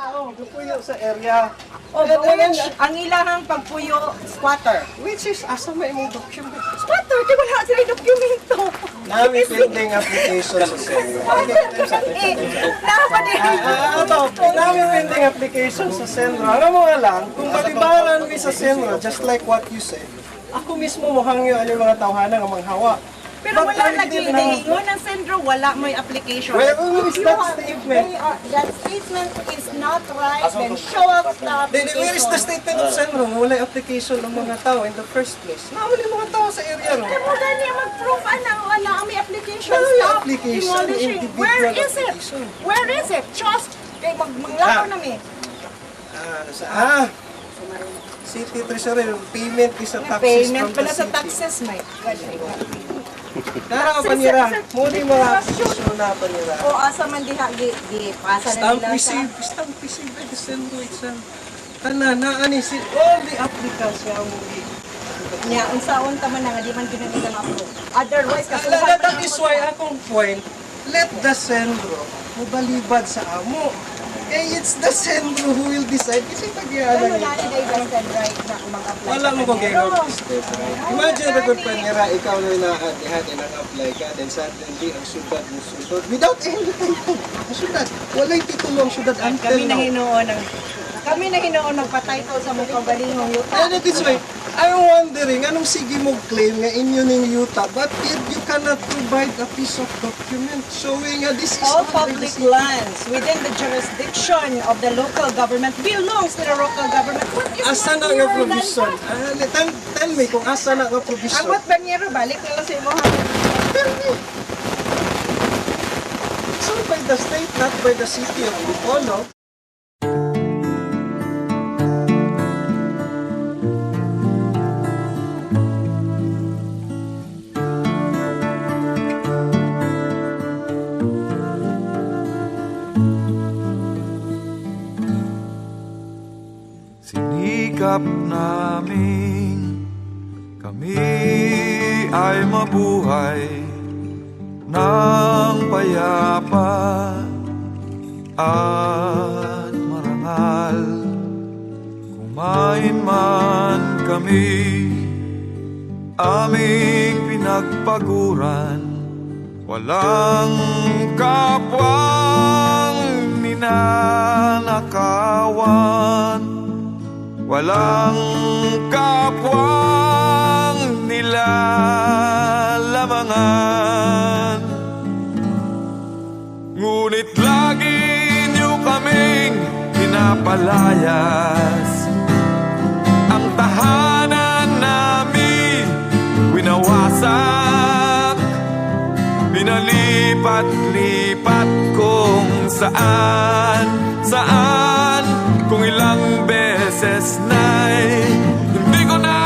tao, puyo sa area. O, which, ang ilahang pagpuyo, squatter. Which is, asa may mong document? Squatter, di wala sila dokumento. Nami pending application sa Senro. Nami pending application sa Senro. Alam mo nga lang, kung malibaran mi sa Senro, just like what you said, ako mismo mo hangyo ang mga tawhana nga manghawa. Pero wala lagi hinihingon ng sentro, wala may application. Where is that statement? That statement is not right, then show up the application. Where is the statement of Senro? Wala application ng mga tao in the first place. Mawala mga tao sa area, no? Pero gani mag-prove wala ang may application. Wala may Stop application, demolishing. individual Where is it? application. Where is it? Trust. Kay maglakaw namin. City Treasurer, payment is a taxes Payment from pala the sa city. taxes, may. Tara ka panira, muli mga application na panira. O asa man diha pasa na Stamp nila sa receive by the Senro itself. Tanan na ani si all the applicants nga mo gi. niya unsaon ta man nga di man ginamit ang approve. Otherwise kasi That is why akong point, let the Senro mubalibad sa amo. Eh, it's the Senro who will decide kasi ano tagyanan na ni divested right na mag-apply. wala mo kong game of step, right? Imagine na kung panira, ikaw na inaad-ihad and nag-apply ka, then suddenly ang syudad mo sundod without any title. Ang syudad, wala'y titulo ang syudad until now. Kami na hinoon nagpa-title sa mga kabalingong yuta. And that is why, I'm wondering, anong sige mo claim nga inyo ning yuta, but yet you cannot provide a piece of document showing nga this is All not public the lands within the jurisdiction of the local government belongs to the local government. What is asa na not nga here provision? than Tell me kung asa na nga that? provision. Ang what banyero balik na lang sa imo ha. Tell me. So by the state, not by the city of Bicolo. Sinikap namin kami ay mabuhay ng payapa at marangal. Kumain man kami, aming pinagpaguran, walang kapwang ninanakawan. Walang kapwang nilalamangan. Ngunit lagi niyo kaming pinapalayas. Ang tahanan namin winawasak, binalipat-lipat kung saan, kung ilang beses na'y hindi ko na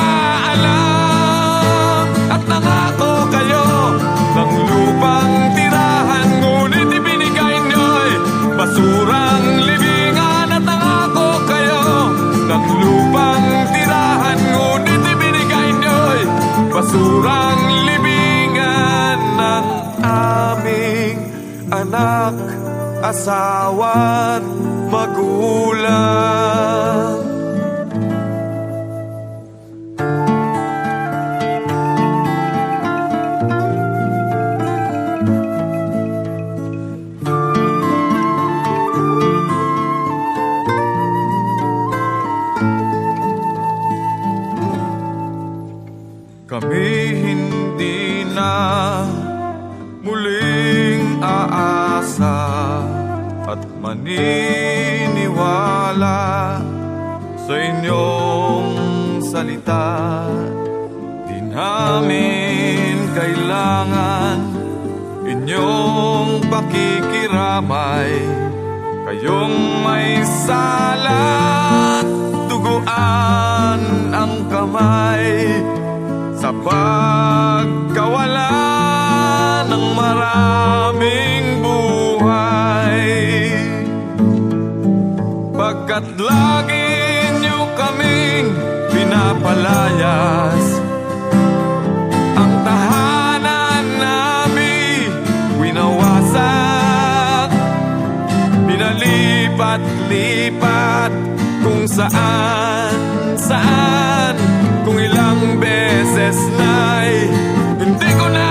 alam. At nangako kayo ng lupang tirahan, ngunit ibinigay niyo'y basurang libingan. At nangako kayo ng lupang tirahan, ngunit ibinigay niyo'y basurang libingan ng aming anak, asawa't magulang. Kami hindi na muling aasa at maniniwala sa inyong salita. Di namin kailangan inyong pakikiramay. Kayong may salat, duguan ang kamay sa pagkawala ng maraming buhay. Pagkat lagi niyo kaming pinapalayas, ang tahanan namin winawasak, binalipat lipat-lipat kung saan kung ilang beses na'y hindi ko na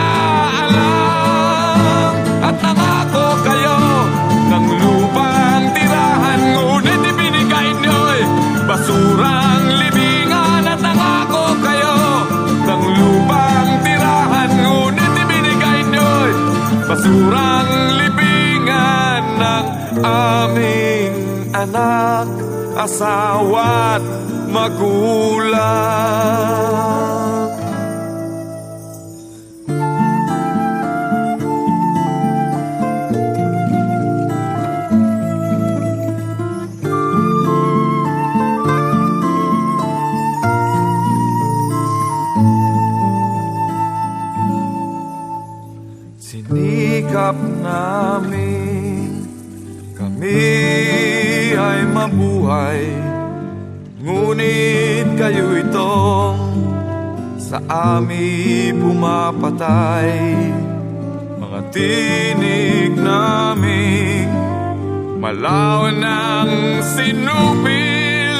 alam. At nangako kayo ng lupang tirahan, ngunit ibinigay niyo'y basurang libingan. At nangako kayo ng lupang tirahan, ngunit ibinigay niyo'y basurang libingan ng aming anak, asawa't magulang. Sinikap namin kami ay mabuhay, ngunit kayo itong sa amin pumapatay. Mga tinig namin malaw ng sinupil,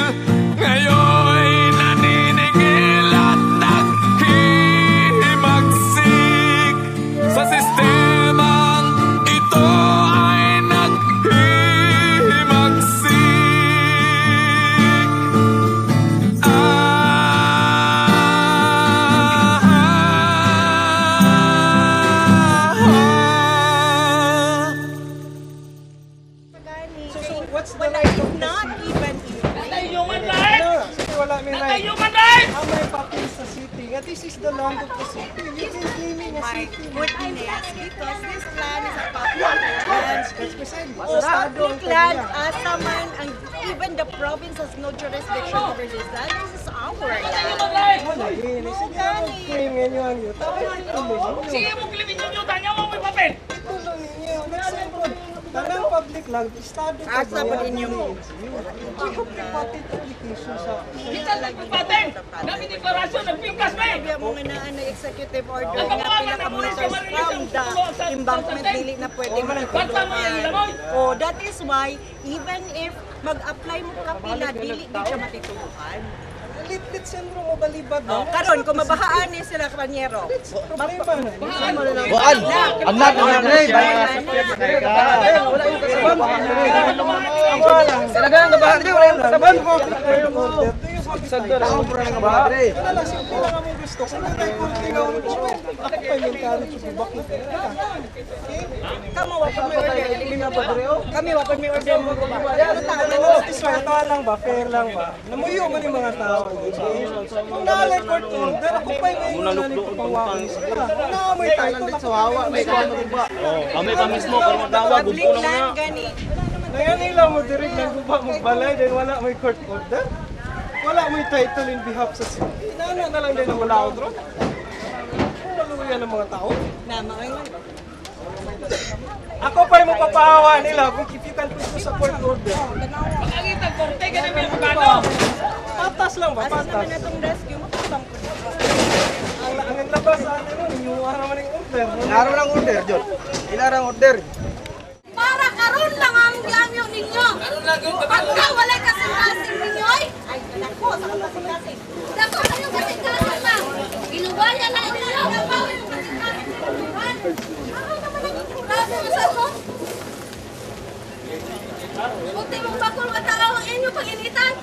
ngayon naniningil at naghihimagsik. Sa sistemang ito ay naghihimagsik. So what's the right of Not even Human rights! No, sige, wala may right. Human rights! How may papers sa city? Nga, this is the land of the city. You can claiming a my city. goodness, because this land is a public land. That's beside me. Oh, public land, asa man, and even the province has no jurisdiction over this land. This is our land. Human rights! Wala, green. Sige, mag-claim ngayon ang yun. Tapos ituloy ninyo. Sige mo, kilipin yung yuta niya mo may papel! Ituloy ninyo. Nagsamod. Tanang public land, estado pa Asa ba ninyo mo? Ako private application sa... Kita lang paten! Namin deklarasyon, nagpingkas na eh! Sabi mo nga na ang executive order Ang nga kamuha pila na ka mo rin meters sa Marilis from ang the tulo sa embankment dili na pwede Basta mo yung ilamoy! Oh, that is why even if mag-apply mo ka pila dili di siya matituluhan. Lit syndrome mo balibad Oh, na. karon kung mabahaan ni sila kapanyero. Problema na. Buan! Anak! Talagang kabahan niyo, wala yung kasaban ko. Tao po na ng kabahan. Wala, simple lang ang gusto. Kung hindi tayo kultigaw ng sure, ako pa yung college of bakit ka. Kamo wa pa may order. Kami wa pa may order mo ko ba? This way, ito lang ba? Fair lang ba? Namuyo man yung mga tao. Kung naalay court order, ako pa yung ngayon na nito pangwakin sila. Kung naamoy tayo, sa hawa, may ba? Kami pa mismo, kung magdawa, Public land gani. Ngayon nila mo direct ng guba magbalay dahil wala may court order. Wala may title in behalf sa city. Inaana na lang din na wala ako doon. Naluya ng mga tao. Na mga Ako pa yung mapapahawa nila kung if you can put sa court order. Pag-agitag korte, ganun mo yung pagkano! Patas lang ba? asa Patas. naman natong rescue mo kusang ko. Ang labas sa atin nun, yung naman yung order. Inaraw lang order, John. Inaraw order. Para karon lang ang diamyo ninyo. Pagka walay kasing-kasing ninyo ay Nako, sa kasing-kasing. dako kayo kasing-kasing na. Inubayan na ninyo. Dapaw yung kasing-kasing. Grabe mo sa ko. Buti mong bakul ka tao ang inyo pag-initan.